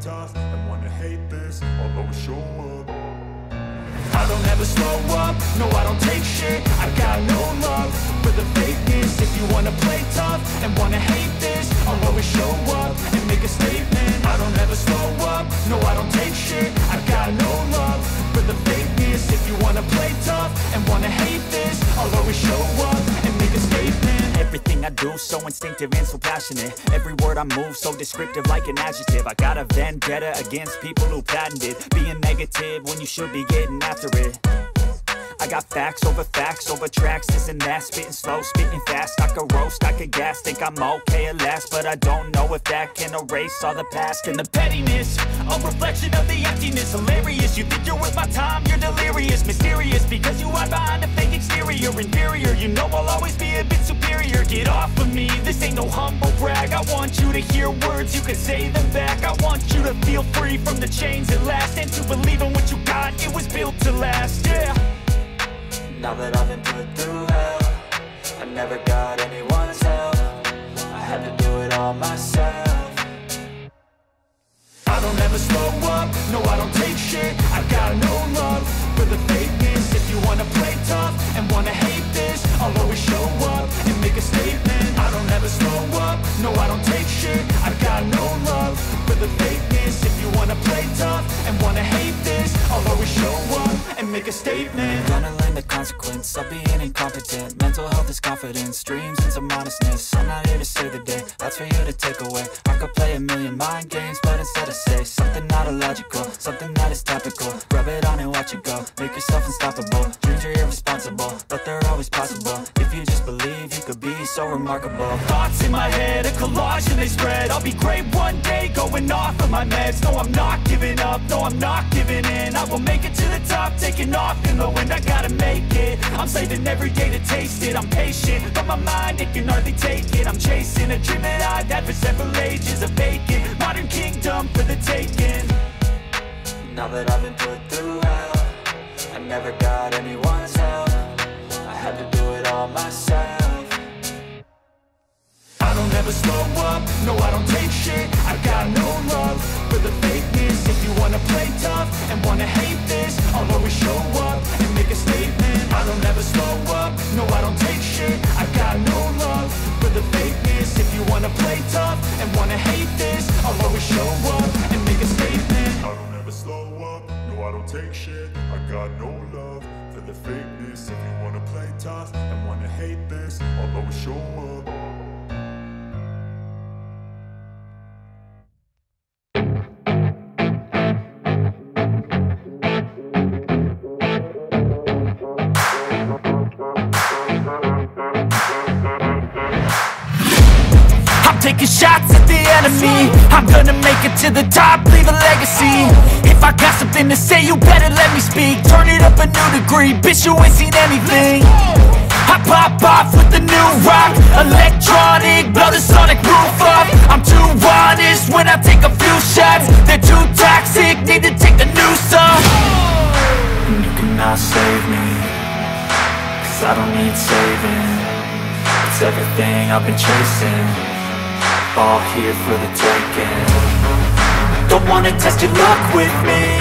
tough and wanna hate this, I'll always show up. I don't ever slow up, no I don't take shit. I got no love for the fakeness. If you wanna play tough and wanna hate this, I'll always show up and make a statement. I don't ever slow up, no I don't take shit. I got no love for the fakeness. If you wanna play tough and wanna hate this, I'll always show up and make a statement. Everything I do so instinctive and so passionate. Every word I move so descriptive like an adjective. I got a vendetta against people who patented being negative when you should be getting after it. I got facts over tracks, this and that. Spitting slow, spitting fast. I could roast, I could gas. Think I'm okay at last, but I don't know if that can erase all the past. And the pettiness, a reflection of the emptiness. Hilarious, you think you're worth my time, you're delirious. Mysterious, because you hide behind a fake exterior. Inferior, you know I'll always be a bit superior. Get off of me, this ain't no humble brag. I want you to hear words, you can say them back. I want you to feel free from the chains at last, and to believe in what you got, it was built to last, yeah. Now that I've been put through hell, I never got anyone's help. I had to do it all myself. I don't ever slow up, no I don't take shit. I got no love for the fakeness. If you wanna play tough and wanna hate this, I'll always show up and make a statement. I don't ever slow up, no I don't take shit. I got no love for the fakeness. If you wanna play tough and wanna hate this, I'll always show up and make a statement. Gonna learn the consequence of being incompetent. Mental health is confidence, dreams and some honestness. I'm not here to save the day, that's for you to take away. I could play a million mind games, but instead I say something not illogical, something that is topical. Rub it on and watch it go, make yourself unstoppable. Dreams are irresponsible, but they're always possible. If you just believe, you could be so remarkable. Thoughts in my head, a collage and they spread. I'll be great one day, going off of my meds. No, I'm not giving up, no, I'm not giving in. I will make it to the top, taking off in the wind. I gotta make it, I'm saving every day to taste it. I'm patient, but my mind, it can hardly take it. I'm chasing a dream that I've had for several ages. A vacant, modern kingdom for the taking. Now that I've been put through hell, I never got anyone's help. I had to do it all myself. I don't ever slow up, no I don't take shit. I got no love for the fakeness. If you wanna play tough and wanna hate this, I'll always show up and make a statement. I don't ever slow up, no I don't take shit. I got no love for the fakeness. If you wanna play tough and wanna hate this, I'll always show up and make a statement. I don't ever slow up, no I don't take shit. I got no love for the fakeness. If you wanna play tough and wanna hate this, I'll always show up. Taking shots at the enemy, I'm gonna make it to the top, leave a legacy. If I got something to say, you better let me speak. Turn it up a new degree, bitch, you ain't seen anything. I pop off with the new rock, electronic, blow the sonic roof up. I'm too honest when I take a few shots. They're too toxic, need to take the noose off. And you cannot save me, cause I don't need saving. It's everything I've been chasing, all here for the taking. Don't wanna test your luck with me,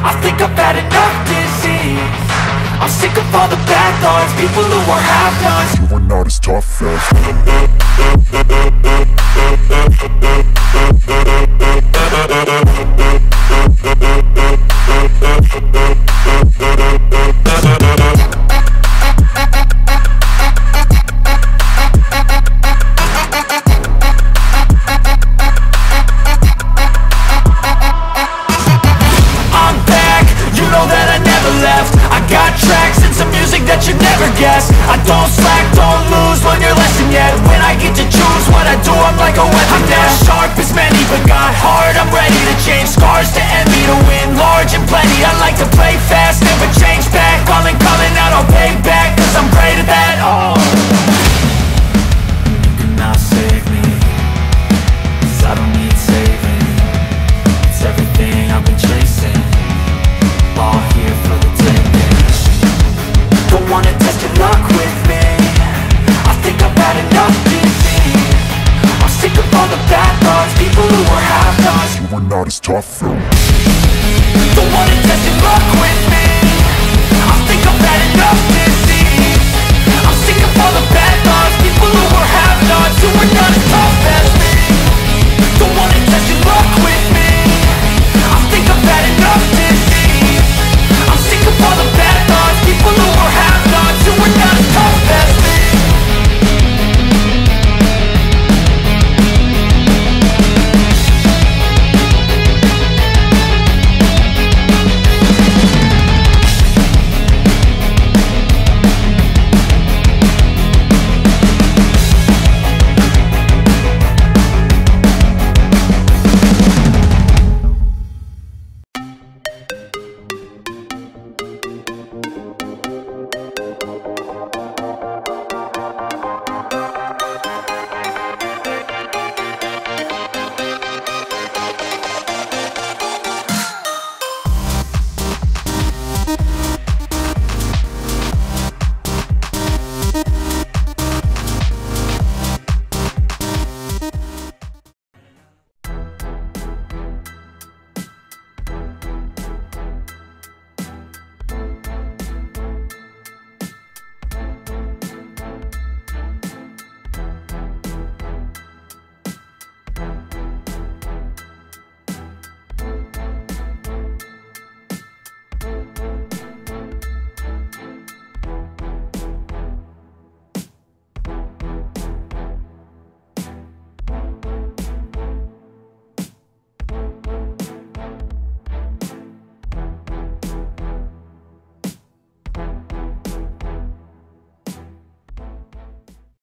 I think I've had enough disease. I'm sick of all the bad thoughts, people who are half-nots. You are not as tough as I don't slack, don't lose, learn your lesson yet. When I get to choose what I do, I'm like a weapon. I'm not sharp as many, but got hard, I'm ready to change. Scars to envy, to win large and plenty. I like to play fast, never change back. Calling out, I'll pay back, cause I'm great at that. Oh, you cannot save me, cause I don't need saving. It's everything I've been chasing, all here for the taking. don't wanna test your luck with me, I think I've had enough disease. I'm sick of all the bad thoughts, people who are half-nots. we're not as tough though. Don't wanna test your luck with me. I think I've had enough disease. I'm sick of all the bad thoughts, people who are have-nots, who are not as tough as me.